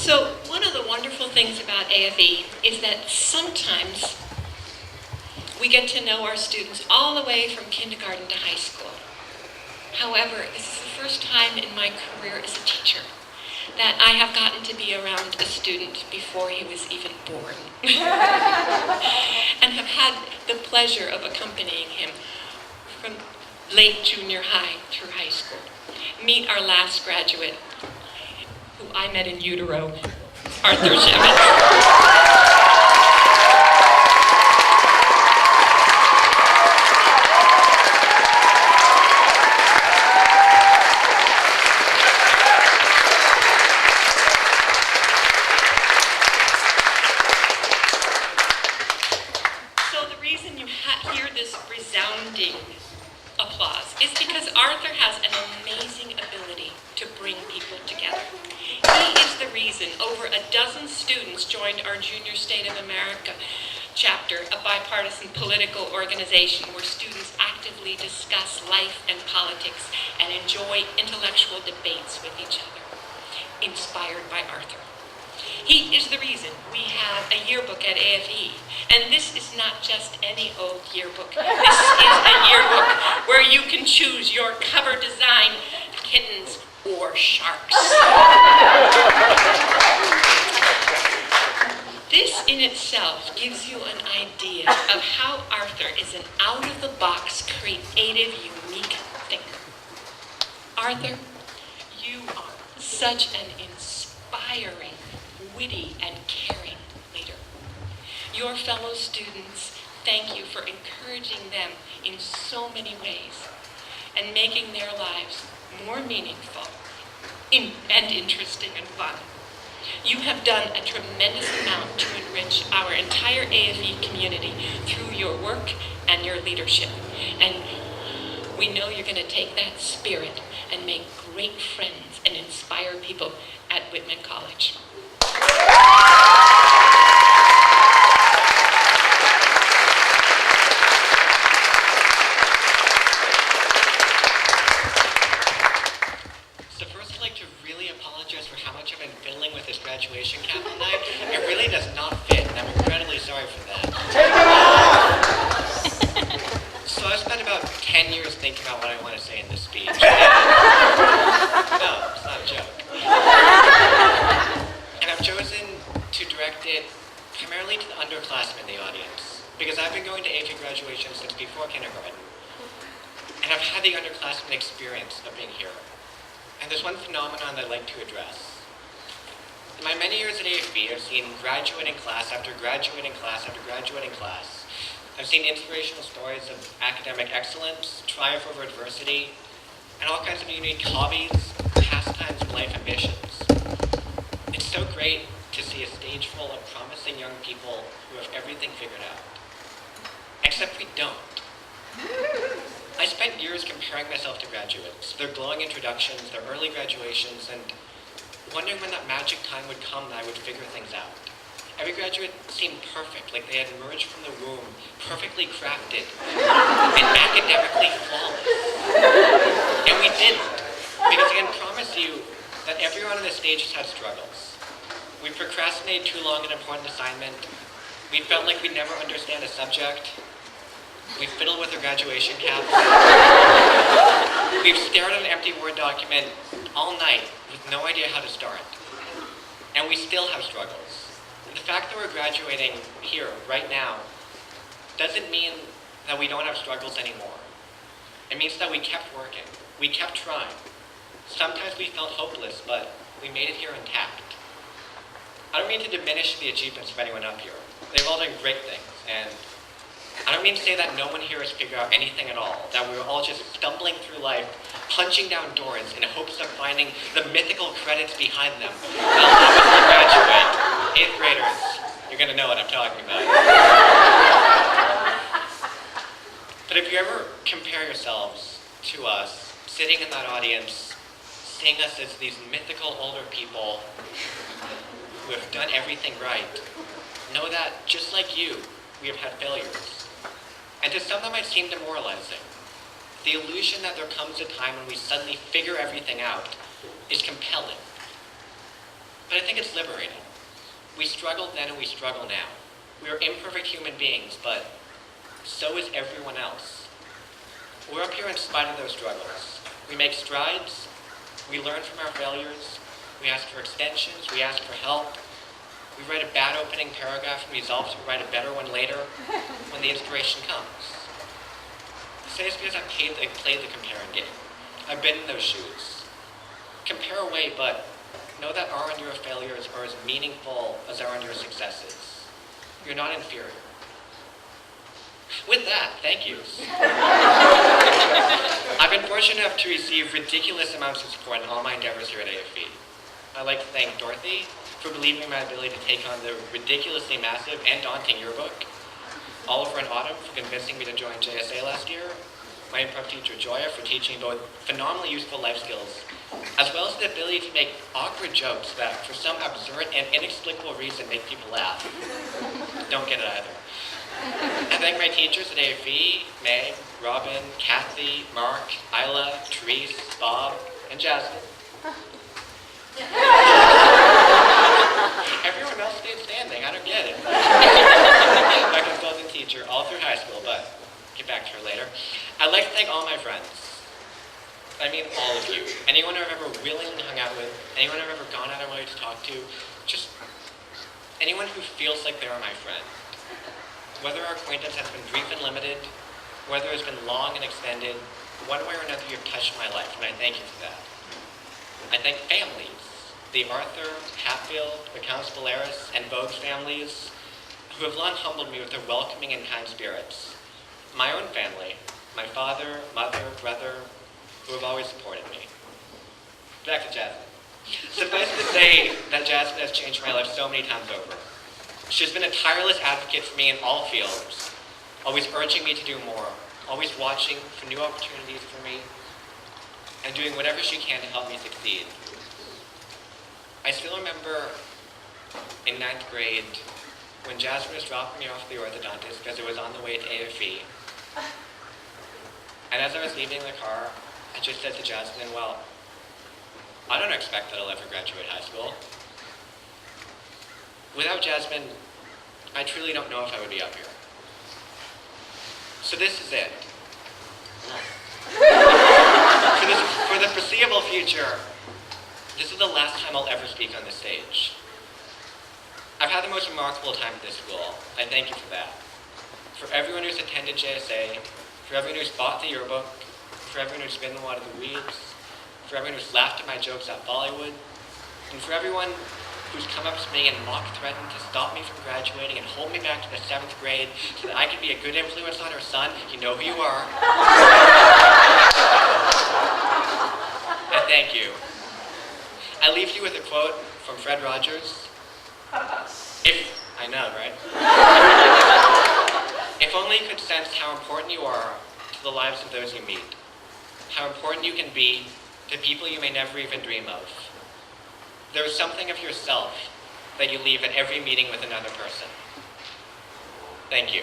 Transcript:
So one of the wonderful things about AFE is that sometimes we get to know our students all the way from kindergarten to high school. However, this is the first time in my career as a teacher that I have gotten to be around a student before he was even born and have had the pleasure of accompanying him from late junior high through high school. Meet our last graduate, who I met in utero, Arthur Shevitz. So the reason you hear this resounding applause is because Arthur has an amazing ability to bring people together. He is the reason over a dozen students joined our Junior State of America chapter, a bipartisan political organization where students actively discuss life and politics and enjoy intellectual debates with each other, inspired by Arthur. He is the reason we have a yearbook at AFE. And this is not just any old yearbook. This is a yearbook where you can choose your cover design, kittens or sharks. This in itself gives you an idea of how Arthur is an out-of-the-box, creative, unique thinker. Arthur, you are such an inspiring, witty, and caring leader. Your fellow students, thank you for encouraging them in so many ways and making their lives more meaningful and interesting and fun. You have done a tremendous amount to enrich our entire AFE community through your work and your leadership. And we know you're going to take that spirit and make great friends and inspire people at Whitman College. So first I'd like to really apologize for how much I've been fiddling with this graduation cap all night. It really does not fit, and I'm incredibly sorry for that. So I've spent about 10 years thinking about what I want to say in this speech. No, it's not a joke. And I've chosen to direct it primarily to the underclassmen in the audience, because I've been going to AFE graduation since before kindergarten. And I've had the underclassmen experience of being here. And there's one phenomenon that I'd like to address. In my many years at AFE, I've seen graduating class after graduating class after graduating class. I've seen inspirational stories of academic excellence, triumph over adversity, and all kinds of unique hobbies, pastimes, and life ambitions. It's so great to see a stage full of promising young people who have everything figured out. Except we don't. I spent years comparing myself to graduates, their glowing introductions, their early graduations, and wondering when that magic time would come that I would figure things out. Every graduate seemed perfect, like they had emerged from the womb, perfectly crafted, and academically flawless. And we didn't, because I can promise you that everyone on the stage has had struggles. We procrastinated too long an important assignment. We felt like we'd never understand a subject. We fiddled with our graduation caps. We've stared at an empty Word document all night with no idea how to start. And we still have struggles. The fact that we're graduating here, right now, doesn't mean that we don't have struggles anymore. It means that we kept working. We kept trying. Sometimes we felt hopeless, but we made it here intact. I don't mean to diminish the achievements of anyone up here. They've all done great things, and I don't mean to say that no one here has figured out anything at all, that we were all just stumbling through life, punching down doors in hopes of finding the mythical credits behind them. They'll obviously graduate. 8th graders, you're going to know what I'm talking about. But if you ever compare yourselves to us, sitting in that audience, seeing us as these mythical older people who have done everything right, know that, just like you, we have had failures. And to some that might seem demoralizing. The illusion that there comes a time when we suddenly figure everything out is compelling. but I think it's liberating. We struggled then and we struggle now. We are imperfect human beings, but so is everyone else. We're up here in spite of those struggles. We make strides, we learn from our failures, we ask for extensions, we ask for help. We write a bad opening paragraph and resolve to write a better one later when the inspiration comes. I say this because I've played the comparing game. I've been in those shoes. Compare away, but know that our and your failures are as meaningful as our and your successes. You're not inferior. With that, thank yous. I've been fortunate enough to receive ridiculous amounts of support in all my endeavors here at AFE. I'd like to thank Dorothy for believing in my ability to take on the ridiculously massive and daunting yearbook, Oliver and Autumn for convincing me to join JSA last year, my improv teacher Joya for teaching me both phenomenally useful life skills, as well as the ability to make awkward jokes that, for some absurd and inexplicable reason, make people laugh. Don't get it either. I thank my teachers at AFE, Meg, Robin, Kathy, Mark, Isla, Therese, Bob, and Jasmine. Everyone else stayed standing, I don't get it. My consultant teacher all through high school, but get back to her later. I'd like to thank all my friends. I mean all of you. Anyone I've ever willingly hung out with, anyone I've ever gone out of my way to talk to, just anyone who feels like they're my friend. Whether our acquaintance has been brief and limited, whether it's been long and extended, one way or another you've touched my life, and I thank you for that. I thank families, the Arthur, Hatfield, McCown's Polaris, and Bogues families, who have long humbled me with their welcoming and kind spirits. My own family, my father, mother, brother, who have always supported me. Back to Jasmine. Suffice to say that Jasmine has changed my life so many times over. She's been a tireless advocate for me in all fields, always urging me to do more, always watching for new opportunities for me, and doing whatever she can to help me succeed. I still remember in 9th grade when Jasmine was dropping me off the orthodontist because it was on the way to AFE. And as I was leaving the car, I just said to Jasmine, well, I don't expect that I'll ever graduate high school. Without Jasmine, I truly don't know if I would be up here. So this is it. For the foreseeable future, this is the last time I'll ever speak on this stage. I've had the most remarkable time at this school. I thank you for that. For everyone who's attended JSA, for everyone who's bought the yearbook, for everyone who's been in one of the weeds, for everyone who's laughed at my jokes at Bollywood, and for everyone who's come up to me and mock-threatened to stop me from graduating and hold me back to the 7th grade so that I could be a good influence on her son. You know who you are. And thank you. I leave you with a quote from Fred Rogers. I know, right? If only you could sense how important you are to the lives of those you meet, how important you can be to people you may never even dream of. There is something of yourself that you leave at every meeting with another person. Thank you.